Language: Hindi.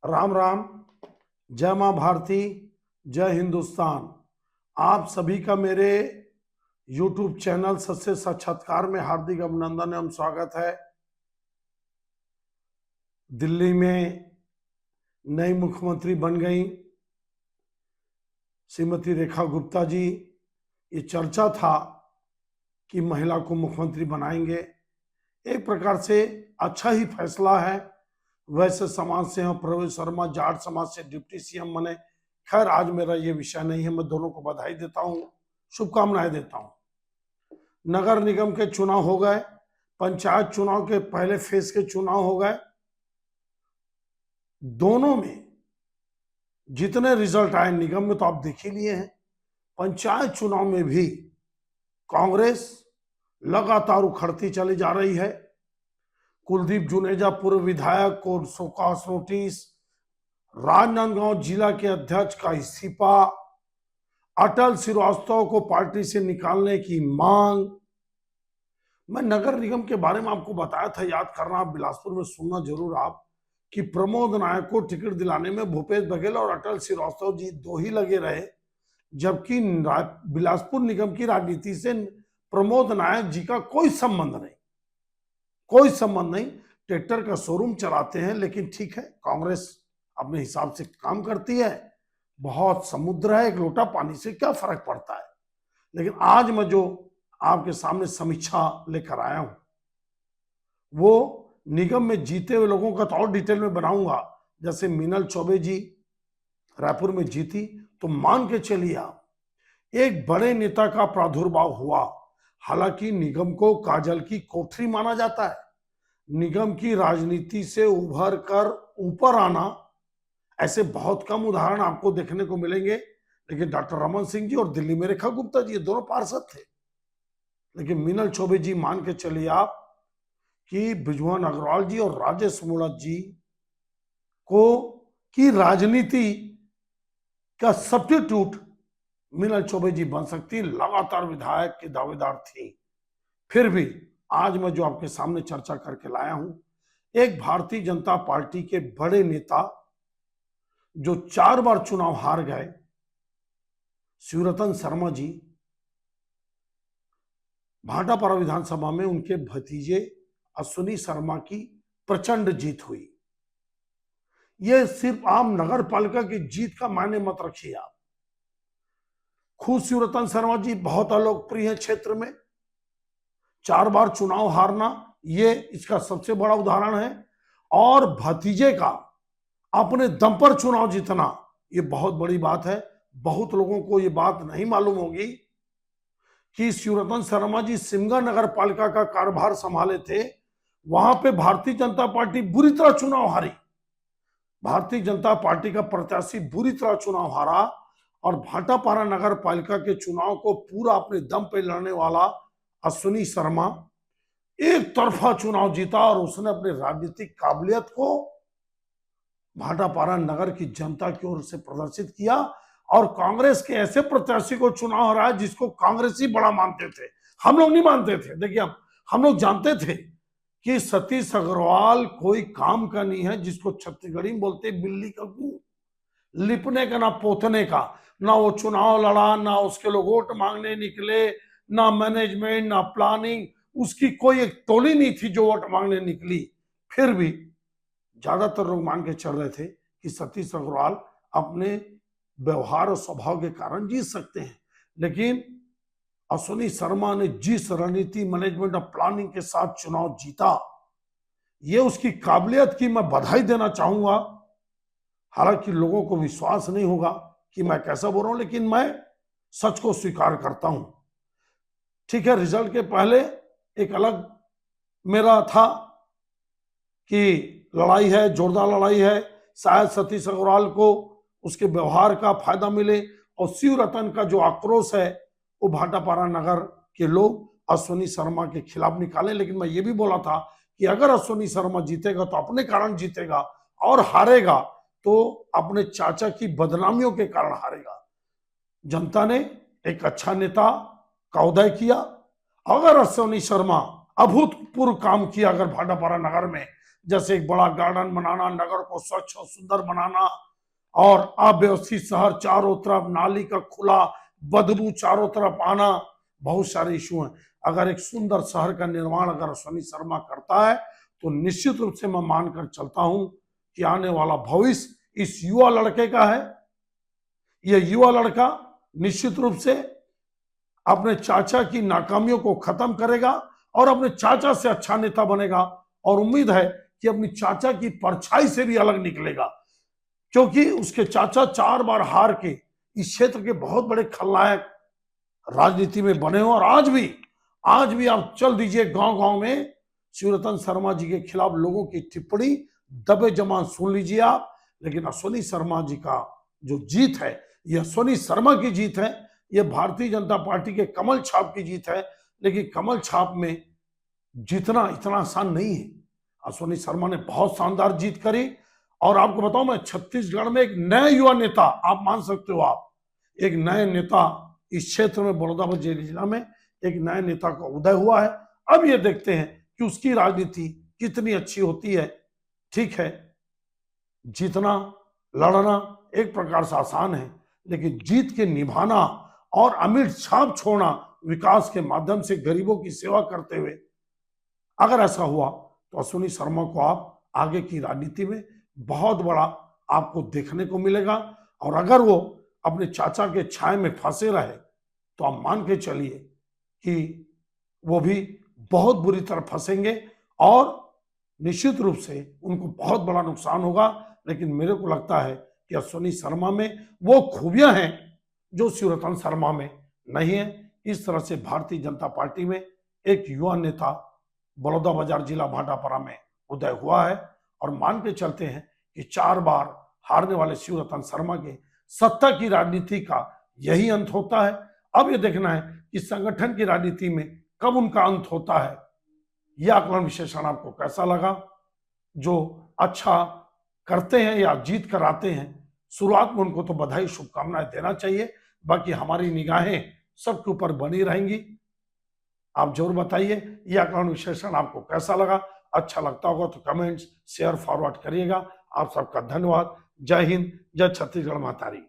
राम राम। जय मां भारती, जय हिंदुस्तान। आप सभी का मेरे YouTube चैनल सत्य साक्षात्कार में हार्दिक अभिनंदन एवं स्वागत है। दिल्ली में नई मुख्यमंत्री बन गई श्रीमती रेखा गुप्ता जी। ये चर्चा था कि महिला को मुख्यमंत्री बनाएंगे। एक प्रकार से अच्छा ही फैसला है। वैसे समाज से हम प्रवेश शर्मा जाट समाज से डिप्टी सीएम बने। खैर, आज मेरा ये विषय नहीं है। मैं दोनों को बधाई देता हूँ, शुभकामनाएं देता हूँ। नगर निगम के चुनाव हो गए, पंचायत चुनाव के पहले फेज के चुनाव हो गए। दोनों में जितने रिजल्ट आए, निगम में तो आप देख ही लिए हैं, पंचायत चुनाव में भी कांग्रेस लगातार उखड़ती चली जा रही है। कुलदीप जुनेजा पूर्व विधायक को शोकॉज नोटिस, राजनांदगांव जिला के अध्यक्ष का इस्तीफा, अटल श्रीवास्तव को पार्टी से निकालने की मांग। मैं नगर निगम के बारे में आपको बताया था, याद करना, आप बिलासपुर में सुनना जरूर आप, कि प्रमोद नायक को टिकट दिलाने में भूपेश बघेल और अटल श्रीवास्तव जी दो ही लगे रहे, जबकि बिलासपुर निगम की राजनीति से प्रमोद नायक जी का कोई संबंध नहीं, कोई संबंध नहीं। ट्रैक्टर का शोरूम चलाते हैं, लेकिन ठीक है, कांग्रेस अपने हिसाब से काम करती है। बहुत समुद्र है, एक लोटा पानी से क्या फर्क पड़ता है। लेकिन आज मैं जो आपके सामने समीक्षा लेकर आया हूं, वो निगम में जीते हुए लोगों का तो और डिटेल में बनाऊंगा। जैसे मीनल चौबे जी रायपुर में जीती, तो मान के चलिए आप, एक बड़े नेता का प्रादुर्भाव हुआ। हालांकि निगम को काजल की कोठरी माना जाता है। निगम की राजनीति से उभर कर ऊपर आना, ऐसे बहुत कम उदाहरण आपको देखने को मिलेंगे। लेकिन डॉक्टर रमन सिंह जी और दिल्ली में रेखा गुप्ता जी, ये दोनों पार्षद थे। लेकिन मीनल चौबे जी, मान के चलिए आप कि बृजमोहन अग्रवाल जी और राजेश मूणत जी को की राजनीति का सब्स्टिट्यूट मीनल चौबे जी बन सकती, लगातार विधायक के दावेदार थी। फिर भी आज मैं जो आपके सामने चर्चा करके लाया हूं, एक भारतीय जनता पार्टी के बड़े नेता जो 4 बार चुनाव हार गए, शिवरतन शर्मा जी, भाटापारा विधानसभा में उनके भतीजे अश्विनी शर्मा की प्रचंड जीत हुई। यह सिर्फ आम नगर पालिका की जीत का मायने मत रखिए आप। खुद शिवरतन शर्मा जी बहुत अलोकप्रिय है क्षेत्र में, 4 बार चुनाव हारना ये इसका सबसे बड़ा उदाहरण है। और भतीजे का अपने दम पर चुनाव जीतना, ये बहुत बड़ी बात है। बहुत लोगों को ये बात नहीं मालूम होगी कि शिवरतन शर्मा जी सिमगा नगर पालिका का कार्यभार संभाले थे। वहां पे भारतीय जनता पार्टी बुरी तरह चुनाव हारी। भारतीय जनता पार्टी का प्रत्याशी बुरी तरह चुनाव हारा, और भाटापारा नगर पालिका के चुनाव को पूरा अपने दम पे लड़ने वाला अश्विनी शर्मा एक तरफा चुनाव जीता, और उसने अपनी राजनीतिक काबिलियत को भाटापारा नगर की जनता की ओर से प्रदर्शित किया। और कांग्रेस के ऐसे प्रत्याशी को चुनाव हराया जिसको कांग्रेसी बड़ा मानते थे। हम लोग नहीं मानते थे। देखिए, अब हम लोग जानते थे कि सतीश अग्रवाल कोई काम का नहीं है, जिसको छत्तीसगढ़ी में बोलते बिल्ली का गू, लिपने का ना पोतने का। ना वो चुनाव लड़ा, ना उसके लोग वोट मांगने निकले, ना मैनेजमेंट, ना प्लानिंग, उसकी कोई एक टोली नहीं थी जो वोट मांगने निकली। फिर भी ज्यादातर लोग मान के चल रहे थे कि सतीश अग्रवाल अपने व्यवहार और स्वभाव के कारण जीत सकते हैं। लेकिन अश्विनी शर्मा ने जिस रणनीति, मैनेजमेंट और प्लानिंग के साथ चुनाव जीता, ये उसकी काबिलियत की मैं बधाई देना चाहूंगा। हालांकि लोगों को विश्वास नहीं होगा कि मैं कैसा बोल रहा हूं, लेकिन मैं सच को स्वीकार करता हूं। ठीक है, रिजल्ट के पहले एक अलग मेरा था कि लड़ाई है, जोरदार लड़ाई है, शायद सतीश अग्रवाल को उसके व्यवहार का फायदा मिले, और शिवरतन का जो आक्रोश है वो भाटापारा नगर के लोग अश्विनी शर्मा के खिलाफ निकाले। लेकिन मैं ये भी बोला था कि अगर अश्विनी शर्मा जीतेगा तो अपने कारण जीतेगा, और हारेगा तो अपने चाचा की बदनामियों के कारण हारेगा। जनता ने एक अच्छा नेता का उदय किया। अगर अश्विनी शर्मा अभूतपूर्व काम किया अगर भाटापारा नगर में, जैसे एक बड़ा गार्डन बनाना, नगर को स्वच्छ और सुंदर बनाना, और अव्यवस्थित शहर, चारों तरफ नाली का खुला बदबू चारों तरफ आना, बहुत सारे इशू हैं। अगर एक सुंदर शहर का निर्माण अगर अश्विनी शर्मा करता है तो निश्चित रूप से मैं मानकर चलता हूं कि आने वाला भविष्य इस युवा लड़के का है। यह युवा लड़का निश्चित रूप से अपने चाचा की नाकामियों को खत्म करेगा और अपने चाचा से अच्छा नेता बनेगा, और उम्मीद है कि अपनी चाचा की परछाई से भी अलग निकलेगा, क्योंकि उसके चाचा 4 बार हार के इस क्षेत्र के बहुत बड़े खलनायक राजनीति में बने हो। और आज भी आप चल दीजिए गांव-गांव में शिवरतन शर्मा जी के खिलाफ लोगों की टिप्पणी दबे जमान सुन लीजिए आप। लेकिन अश्विनी शर्मा जी का जो जीत है, यह अश्विनी शर्मा की जीत है, यह भारतीय जनता पार्टी के कमल छाप की जीत है। लेकिन कमल छाप में जीतना इतना आसान नहीं है। अश्विनी शर्मा ने बहुत शानदार जीत करी, और आपको बताऊं मैं, छत्तीसगढ़ में एक नए युवा नेता, आप मान सकते हो, आप एक नए नेता इस क्षेत्र में, बलौदाबाजार जिला में एक नए नेता का उदय हुआ है। अब ये देखते हैं कि उसकी राजनीति कितनी अच्छी होती है। ठीक है, जीतना लड़ना एक प्रकार से आसान है, लेकिन जीत के निभाना और अमिट छाप छोड़ना विकास के माध्यम से गरीबों की सेवा करते हुए, अगर ऐसा हुआ तो अश्विनी शर्मा को आप आगे की राजनीति में बहुत बड़ा आपको देखने को मिलेगा। और अगर वो अपने चाचा के छाए में फंसे रहे तो आप मान के चलिए कि वो भी बहुत बुरी तरह फंसेंगे और निश्चित रूप से उनको बहुत बड़ा नुकसान होगा। लेकिन मेरे को लगता है कि अश्विनी शर्मा में वो खूबियां हैं जो शिवरतन शर्मा में नहीं है। इस तरह से भारतीय जनता पार्टी में एक युवा नेता बलौदाबाजार जिला भाटापारा में उदय हुआ है, और मान के चलते हैं कि 4 बार हारने वाले शिवरतन शर्मा के सत्ता की राजनीति का यही अंत होता है। अब यह देखना है कि संगठन की राजनीति में कब उनका अंत होता है। यह आकलन विश्लेषण आपको कैसा लगा? जो अच्छा करते हैं या जीत कर आते हैं, शुरुआत में उनको तो बधाई शुभकामनाएं देना चाहिए। बाकी हमारी निगाहें सबके ऊपर बनी रहेंगी। आप जरूर बताइए यह आकलन विश्लेषण आपको कैसा लगा। अच्छा लगता होगा तो कमेंट्स शेयर फॉरवर्ड करिएगा। आप सबका धन्यवाद। जय हिंद, जय छत्तीसगढ़ मातारी।